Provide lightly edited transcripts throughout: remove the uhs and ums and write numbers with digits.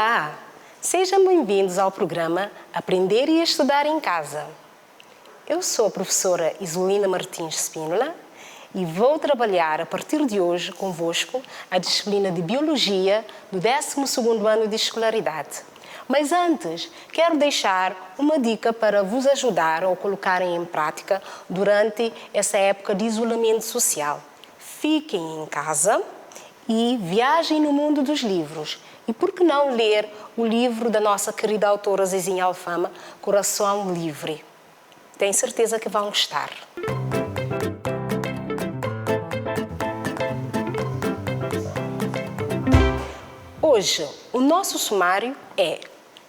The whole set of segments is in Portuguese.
Olá! Sejam bem-vindos ao programa Aprender e Estudar em Casa. Eu sou a professora Isolina Martins Spínola e vou trabalhar a partir de hoje convosco a disciplina de Biologia do 12º ano de escolaridade. Mas antes, quero deixar uma dica para vos ajudar ou colocarem em prática durante essa época de isolamento social. Fiquem em casa e viajem no mundo dos livros. E por que não ler o livro da nossa querida autora Zezinha Alfama, Coração Livre? Tenho certeza que vão gostar. Hoje, o nosso sumário é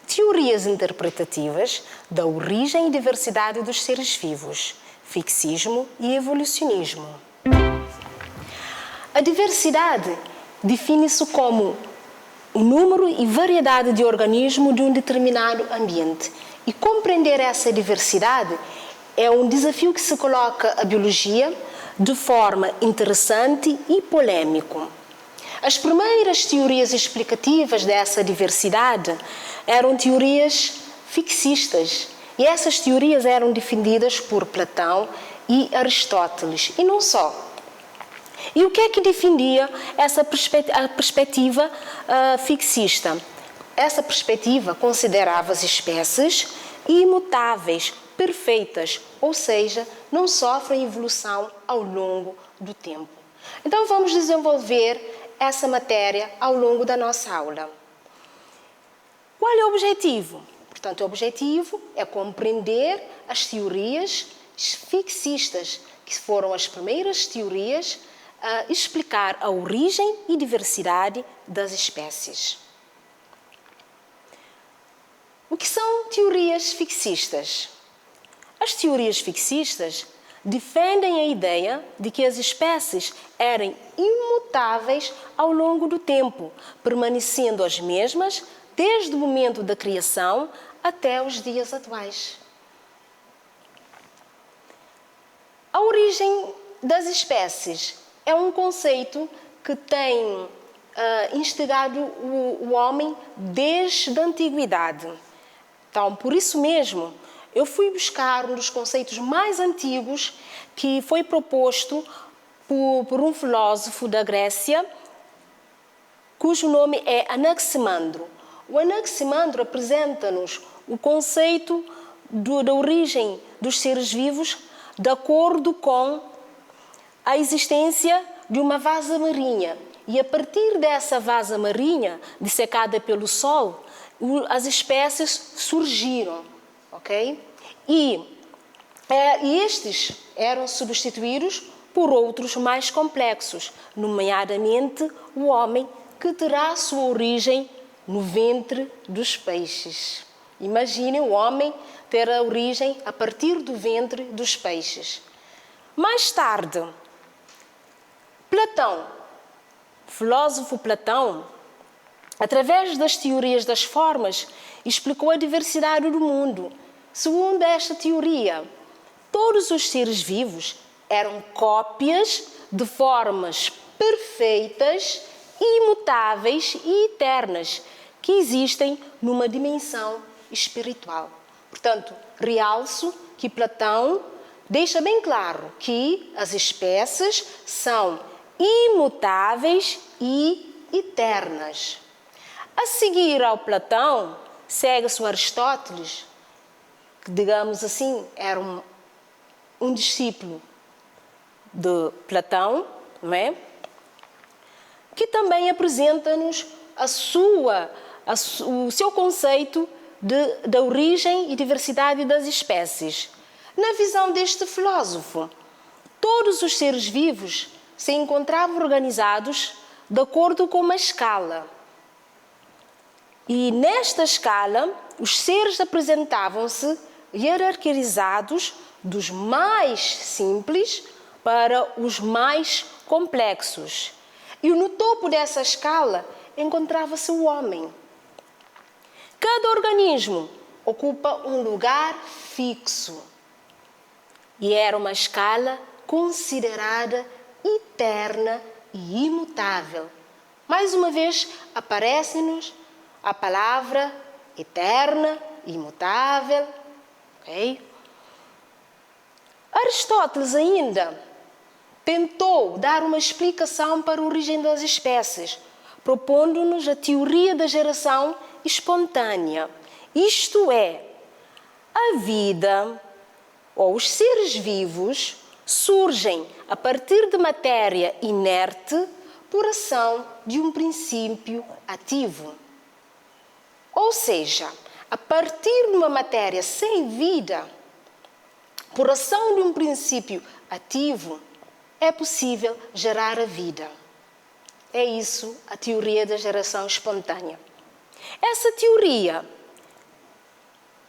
Teorias interpretativas da origem e diversidade dos seres vivos, fixismo e evolucionismo. A diversidade define-se como o número e variedade de organismos de um determinado ambiente. E compreender essa diversidade é um desafio que se coloca à biologia de forma interessante e polêmico. As primeiras teorias explicativas dessa diversidade eram teorias fixistas. E essas teorias eram defendidas por Platão e Aristóteles. E não só. E o que é que defendia essa perspectiva fixista? Essa perspectiva considerava as espécies imutáveis, perfeitas, ou seja, não sofrem evolução ao longo do tempo. Então vamos desenvolver essa matéria ao longo da nossa aula. Qual é o objetivo? Portanto, o objetivo é compreender as teorias fixistas, que foram as primeiras teorias a explicar a origem e diversidade das espécies. O que são teorias fixistas? As teorias fixistas defendem a ideia de que as espécies eram imutáveis ao longo do tempo, permanecendo as mesmas desde o momento da criação até os dias atuais. A origem das espécies é um conceito que tem instigado o homem desde a antiguidade. Então, por isso mesmo, eu fui buscar um dos conceitos mais antigos que foi proposto por um filósofo da Grécia, cujo nome é Anaximandro. O Anaximandro apresenta-nos o conceito da origem dos seres vivos de acordo com a existência de uma vasa marinha. E a partir dessa vasa marinha, dissecada pelo Sol, as espécies surgiram, ok? E estes eram substituídos por outros mais complexos, nomeadamente o homem, que terá a sua origem no ventre dos peixes. Imaginem o homem ter a origem a partir do ventre dos peixes. Mais tarde, Platão, o filósofo Platão, através das teorias das formas, explicou a diversidade do mundo. Segundo esta teoria, todos os seres vivos eram cópias de formas perfeitas, imutáveis e eternas, que existem numa dimensão espiritual. Portanto, realço que Platão deixa bem claro que as espécies são imutáveis e eternas. A seguir ao Platão, segue-se o Aristóteles, que, digamos assim, era um discípulo de Platão, não é? Que também apresenta-nos o seu conceito da origem e diversidade das espécies. Na visão deste filósofo, todos os seres vivos se encontravam organizados de acordo com uma escala. E nesta escala, os seres apresentavam-se hierarquizados dos mais simples para os mais complexos. E no topo dessa escala encontrava-se o homem. Cada organismo ocupa um lugar fixo. E era uma escala considerada eterna e imutável. Mais uma vez, aparecem-nos a palavra eterna, imutável. Okay? Aristóteles ainda tentou dar uma explicação para a origem das espécies, propondo-nos a teoria da geração espontânea. Isto é, a vida ou os seres vivos surgem a partir de matéria inerte por ação de um princípio ativo. Ou seja, a partir de uma matéria sem vida, por ação de um princípio ativo, é possível gerar a vida. É isso a teoria da geração espontânea. Essa teoria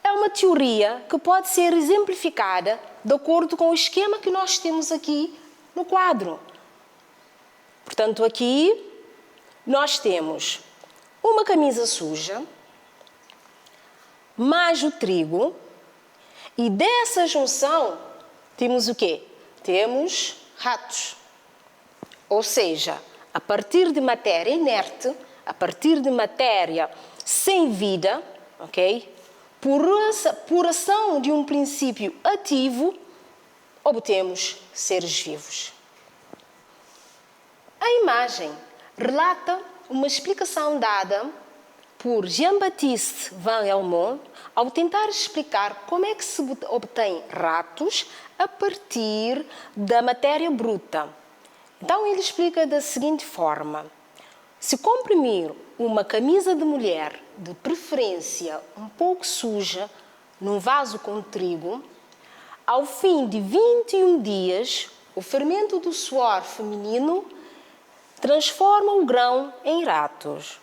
é uma teoria que pode ser exemplificada de acordo com o esquema que nós temos aqui no quadro. Portanto, aqui nós temos uma camisa suja, mais o trigo, e dessa junção temos o quê? Temos ratos. Ou seja, a partir de matéria inerte, a partir de matéria sem vida, ok? Por ação de um princípio ativo, obtemos seres vivos. A imagem relata uma explicação dada por Jean-Baptiste Van Helmont ao tentar explicar como é que se obtém ratos a partir da matéria bruta. Então ele explica da seguinte forma: se comprimir uma camisa de mulher, de preferência um pouco suja, num vaso com trigo, ao fim de 21 dias, o fermento do suor feminino transforma o grão em ratos.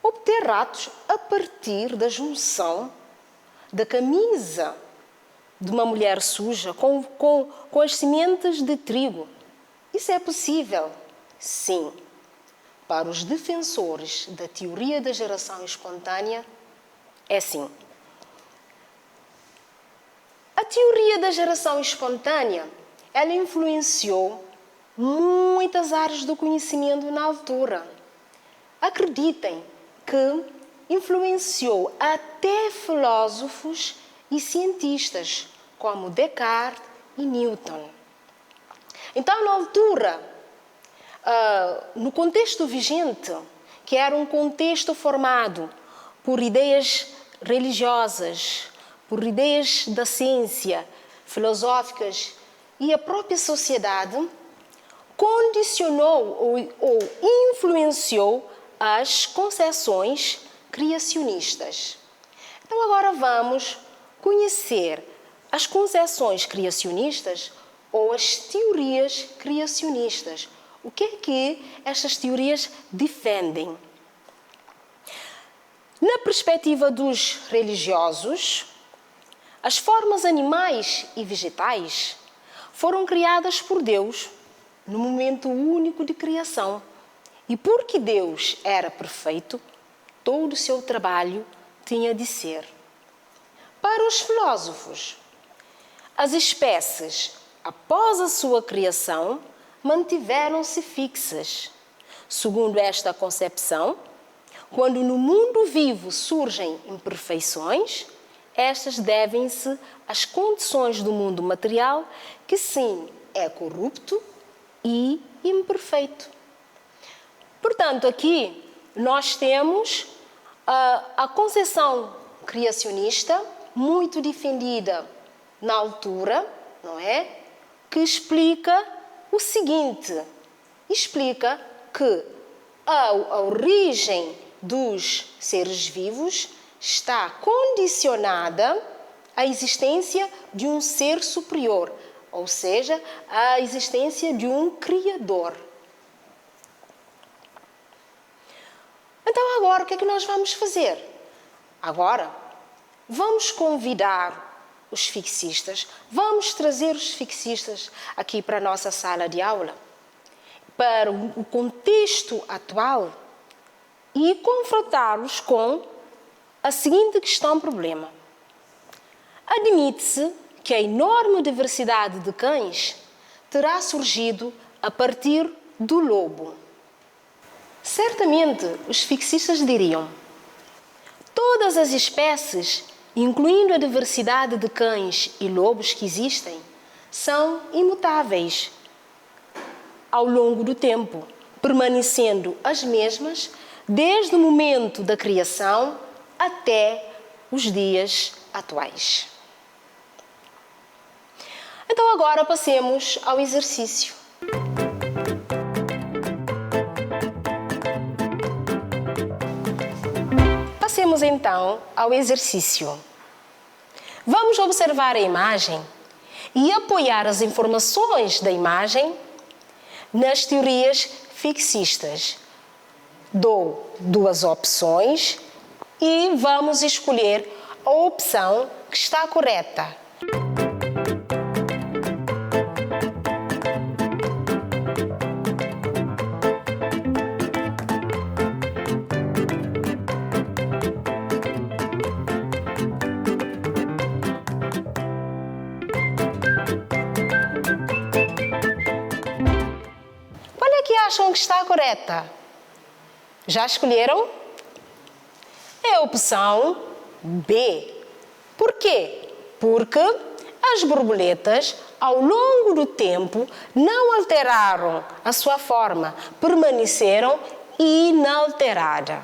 Obter ratos a partir da junção da camisa de uma mulher suja com as sementes de trigo. Isso é possível? Sim. Para os defensores da teoria da geração espontânea, é sim. A teoria da geração espontânea, ela influenciou muitas áreas do conhecimento na altura. Acreditem que influenciou até filósofos e cientistas, como Descartes e Newton. Então, na altura, no contexto vigente, que era um contexto formado por ideias religiosas, por ideias da ciência, filosóficas e a própria sociedade, condicionou ou influenciou as concepções criacionistas. Então agora vamos conhecer as concepções criacionistas ou as teorias criacionistas. O que é que estas teorias defendem? Na perspectiva dos religiosos, as formas animais e vegetais foram criadas por Deus no momento único de criação. E porque Deus era perfeito, todo o seu trabalho tinha de ser. Para os filósofos, as espécies, após a sua criação, mantiveram-se fixas. Segundo esta concepção, quando no mundo vivo surgem imperfeições, estas devem-se às condições do mundo material, que sim é corrupto e imperfeito. Portanto, aqui nós temos a concepção criacionista, muito defendida na altura, não é? Que explica o seguinte: explica que a origem dos seres vivos está condicionada à existência de um ser superior, ou seja, à existência de um Criador. Então agora o que é que nós vamos fazer? Agora vamos convidar os fixistas, vamos trazer os fixistas aqui para a nossa sala de aula, para o contexto atual e confrontá-los com a seguinte questão-problema. Admite-se que a enorme diversidade de cães terá surgido a partir do lobo. Certamente, os fixistas diriam: todas as espécies, incluindo a diversidade de cães e lobos que existem, são imutáveis ao longo do tempo, permanecendo as mesmas desde o momento da criação até os dias atuais. Então agora passemos ao exercício. Passemos então ao exercício. Vamos observar a imagem e apoiar as informações da imagem nas teorias fixistas. Dou duas opções e vamos escolher a opção que está correta. Acham que está correta? Já escolheram? É a opção B. Por quê? Porque as borboletas, ao longo do tempo, não alteraram a sua forma, permaneceram inalteradas.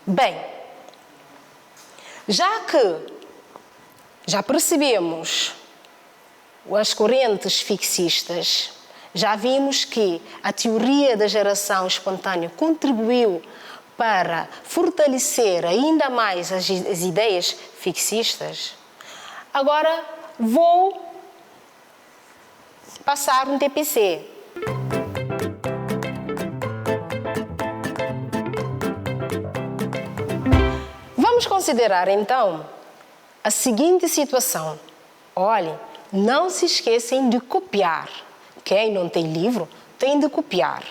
Bem, já percebemos as correntes fixistas, já vimos que a teoria da geração espontânea contribuiu para fortalecer ainda mais as ideias fixistas. Agora vou passar um TPC. Vamos considerar então a seguinte situação. Olhem, não se esqueçam de copiar. Quem não tem livro tem de copiar.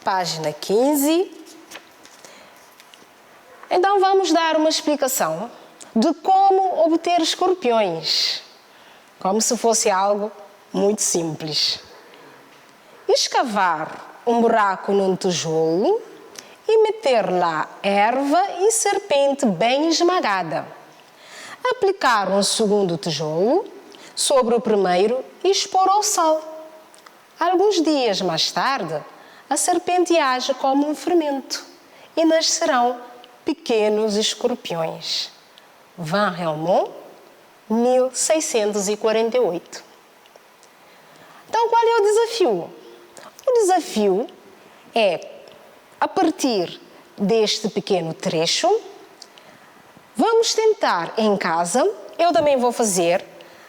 Página 15. Então vamos dar uma explicação de como obter escorpiões, como se fosse algo muito simples. Escavar um buraco num tijolo e meter lá erva e serpente bem esmagada. Aplicar um segundo tijolo sobre o primeiro e expor ao sol. Alguns dias mais tarde, a serpente age como um fermento e nascerão pequenos escorpiões. Van Helmont, 1648. Então, qual é o desafio? O desafio é, a partir deste pequeno trecho, vamos tentar em casa, eu também vou fazer,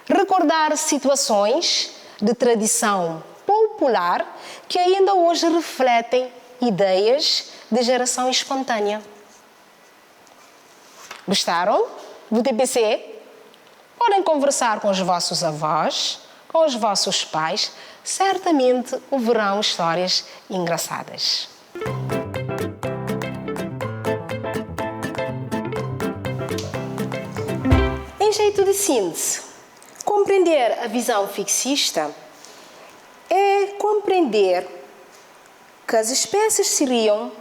recordar situações de tradição popular que ainda hoje refletem ideias de geração espontânea. Gostaram do TPC? Podem conversar com os vossos avós, com os vossos pais, certamente ouvirão histórias engraçadas. Em jeito de síntese, compreender a visão fixista é compreender que as espécies seriam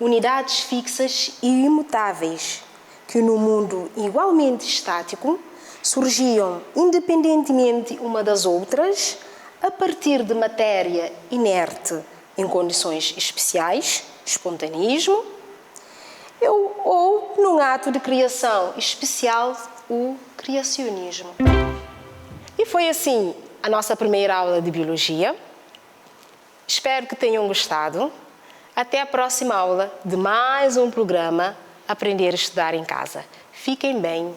unidades fixas e imutáveis, que no mundo igualmente estático surgiam independentemente uma das outras, a partir de matéria inerte em condições especiais, espontaneismo, ou num ato de criação especial, o criacionismo. E foi assim a nossa primeira aula de biologia. Espero que tenham gostado. Até a próxima aula de mais um programa Aprender a Estudar em Casa. Fiquem bem.